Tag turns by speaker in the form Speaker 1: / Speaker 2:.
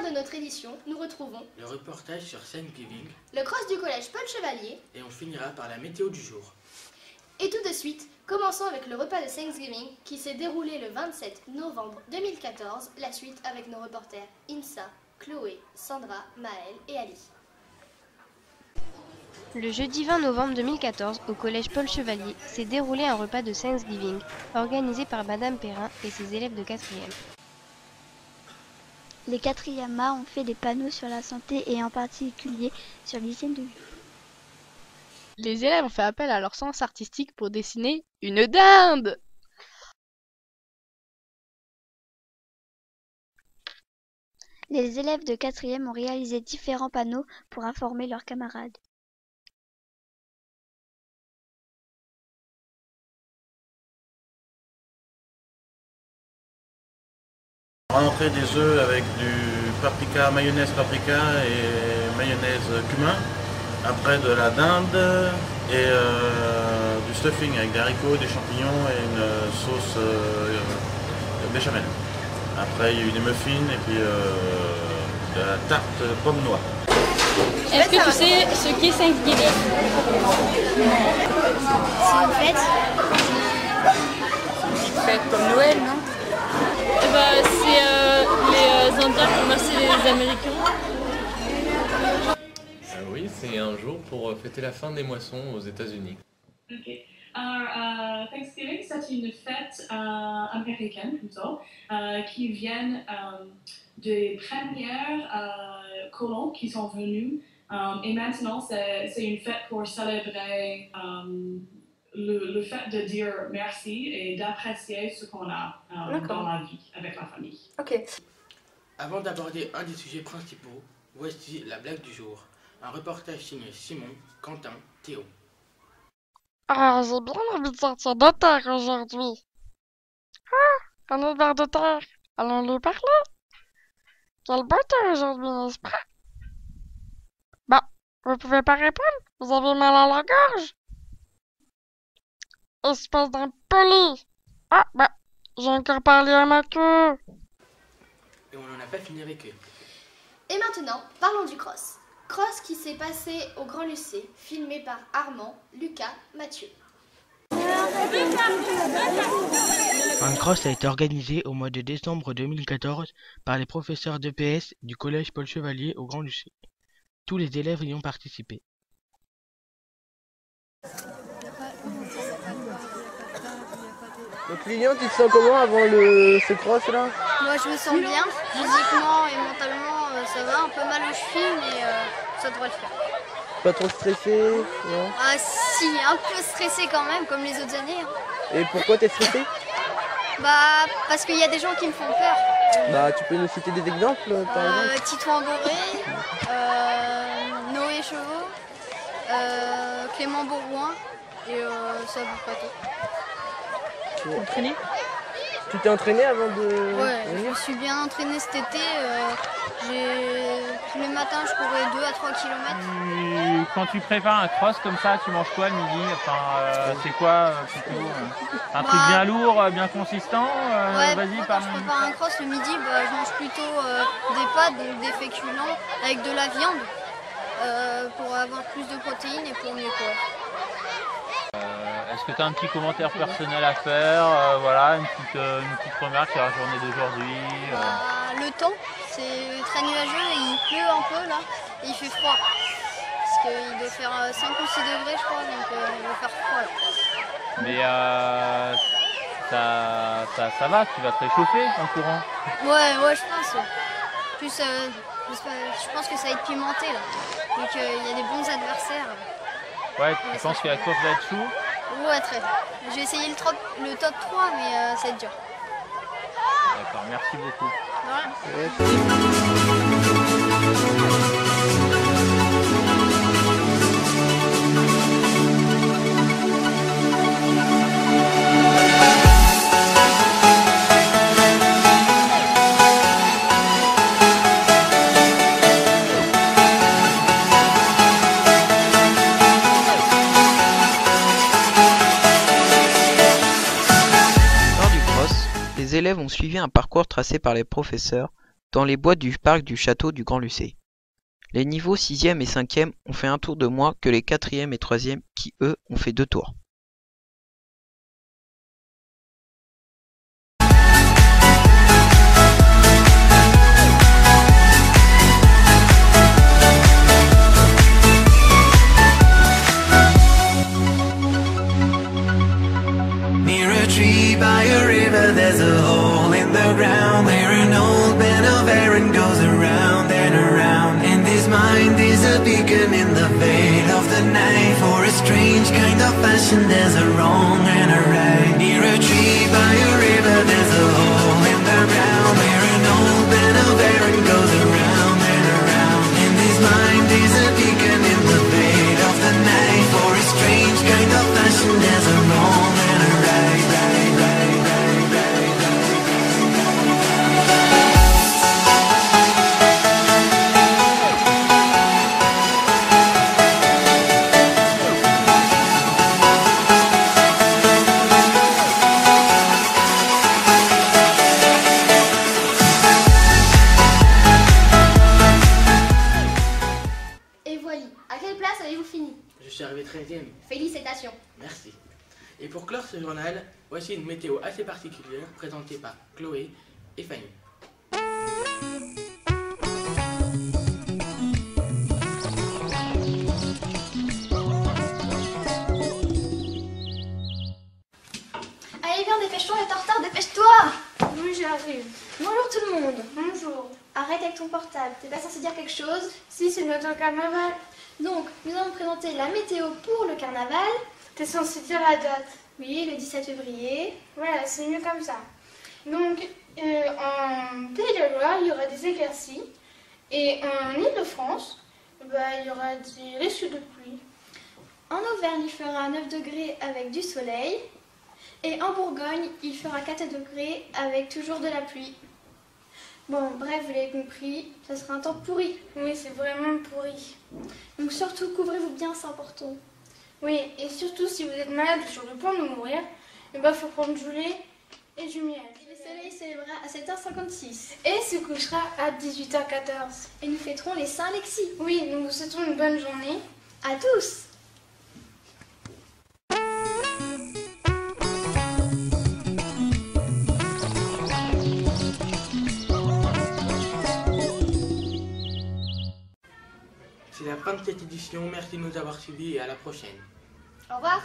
Speaker 1: de notre édition, nous retrouvons
Speaker 2: le reportage sur Thanksgiving,
Speaker 1: le cross du collège Paul Chevalier
Speaker 2: et on finira par la météo du jour.
Speaker 1: et tout de suite, commençons avec le repas de Thanksgiving qui s'est déroulé le 27 novembre 2014, la suite avec nos reporters Insa, Chloé, Sandra, Maëlle et Ali.
Speaker 3: Le jeudi 20 novembre 2014, au collège Paul Chevalier, s'est déroulé un repas de Thanksgiving organisé par Madame Perrin et ses élèves de 4e.
Speaker 4: Les 4e A ont fait des panneaux sur la santé et en particulier sur l'hygiène de vie.
Speaker 5: Les élèves ont fait appel à leur sens artistique pour dessiner une dinde.
Speaker 4: Les élèves de 4e ont réalisé différents panneaux pour informer leurs camarades.
Speaker 6: On va rentrer des œufs avec du paprika, mayonnaise paprika et mayonnaise cumin. Après de la dinde et du stuffing avec des haricots, des champignons et une sauce béchamel. Après il y a eu des muffins et puis de la tarte pomme noix.
Speaker 7: Est-ce que tu sais ce qu'est Thanksgiving?
Speaker 4: C'est une fête.
Speaker 7: C'est une fête comme Noël, non? C'est les Indiens qui remercient les Américains.
Speaker 8: Oui, c'est un jour pour fêter la fin des moissons aux États-Unis.
Speaker 9: Ok. Alors, Thanksgiving, c'est une fête américaine plutôt, qui vient des premiers colons qui sont venus. Et maintenant, c'est une fête pour célébrer le fait de dire merci et d'apprécier ce qu'on a dans la vie avec la famille.
Speaker 1: Ok.
Speaker 2: Avant d'aborder un des sujets principaux, voici la blague du jour. Un reportage signé Simon, Quentin, Théo.
Speaker 10: Ah, j'ai bien envie de sortir de terre aujourd'hui. Ah, un hiver de terre. Allons lui parler. Quel beau temps aujourd'hui, n'est-ce pas? Bon, vous pouvez pas répondre? Vous avez mal à la gorge? Espèce d'impoli. Ah, bah, j'ai encore parlé à ma queue.
Speaker 2: Et on n'en a pas fini avec eux.
Speaker 1: Et maintenant, parlons du cross. Cross qui s'est passé au Grand Lucé, filmé par Armand, Lucas, Mathieu.
Speaker 11: Un cross a été organisé au mois de décembre 2014 par les professeurs d'EPS du collège Paul Chevalier au Grand Lucé. Tous les élèves y ont participé.
Speaker 12: Donc Lilian, tu te sens comment avant ce cross là?
Speaker 13: Moi je me sens bien, physiquement et mentalement ça va, un peu mal aux chevilles mais ça devrait le faire.
Speaker 12: Pas trop stressé? Non.
Speaker 13: Ah si, un peu stressé quand même, comme les autres années.
Speaker 12: Et pourquoi t'es stressé?
Speaker 13: Bah parce qu'il y a des gens qui me font peur.
Speaker 12: Bah tu peux nous citer des exemples par exemple?
Speaker 13: Tito Amboré, Noé Chevaux, Clément Bourgoin et ça vous pas tout.
Speaker 12: Entraîné? Tu t'es entraîné avant de...
Speaker 13: Ouais, je me suis bien entraîné cet été. Tous les matins, je courais 2 à 3 km.
Speaker 14: Quand tu prépares un cross comme ça, tu manges quoi le midi? Enfin, c'est quoi plutôt un truc bien lourd, bien consistant?
Speaker 13: Ouais,
Speaker 14: vas-y,
Speaker 13: quand je prépare un cross le midi, je mange plutôt des pâtes, donc des féculents avec de la viande pour avoir plus de protéines et pour mieux courir.
Speaker 14: Est-ce que tu as un petit commentaire personnel à faire? Voilà, une petite remarque sur la journée d'aujourd'hui.
Speaker 13: Le temps, c'est très nuageux et il pleut un peu là, et il fait froid. Parce qu'il doit faire 5 ou 6 degrés je crois, donc il va faire froid là.
Speaker 14: Mais ça va, tu vas te réchauffer en courant?
Speaker 13: Ouais, je pense. Plus, je pense que ça va être pimenté là, donc il y a des bons adversaires.
Speaker 14: Ouais, tu penses que la course va être chou?
Speaker 13: Ouais, très bien. J'ai essayé le top 3, mais ça va être dur.
Speaker 14: D'accord, merci beaucoup.
Speaker 15: Les élèves ont suivi un parcours tracé par les professeurs dans les bois du parc du château du Grand-Lucé. Les niveaux 6e et 5e ont fait un tour de moins que les 4e et 3e qui, eux, ont fait 2 tours.
Speaker 16: Near a tree by a river, there's a hole in the ground where an old band of Aaron goes around and around. And his mind is a beacon in the veil of the night. For a strange kind of passion, there's a wrong and a right. Near a tree by a river, there's a hole in the ground where an old band of Aaron goes around and around. And his mind is a beacon in the veil of the night. For a strange kind of passion, there's a wrong and a right.
Speaker 1: Et voilà, à quelle place avez-vous fini?
Speaker 2: Je suis arrivé 13e.
Speaker 1: Félicitations.
Speaker 2: Merci. Et pour clore ce journal, voici une météo assez particulière présentée par Chloé et Fanny.
Speaker 1: Allez viens, dépêche-toi, elle est en retard, dépêche-toi. Oui, j'arrive. Bonjour tout le monde. Bonjour. Arrête avec ton portable, t'es pas censé dire quelque chose? Si, c'est notre carnaval. Donc, nous allons présenter la météo pour le carnaval. T'es censé dire la date? Oui, le 17 février. Voilà, c'est mieux comme ça. Donc, en Pays de la Loire, il y aura des éclaircies. Et en Île-de-France, il y aura des risques de pluie. En Auvergne, il fera 9 degrés avec du soleil. Et en Bourgogne, il fera 4 degrés avec toujours de la pluie. Bon, bref, vous l'avez compris, ça sera un temps pourri. Oui, c'est vraiment pourri. Donc surtout, couvrez-vous bien, c'est important. Oui, et surtout, si vous êtes malade ou sur le point de mourir, il faut prendre du lait et du miel. Le soleil se lèvera à 7h56. Et se couchera à 18h14. Et nous fêterons les Saint-Alexis. Oui, nous vous souhaitons une bonne journée. À tous.
Speaker 2: C'est la fin de cette édition, merci de nous avoir suivis et à la prochaine.
Speaker 1: Au revoir.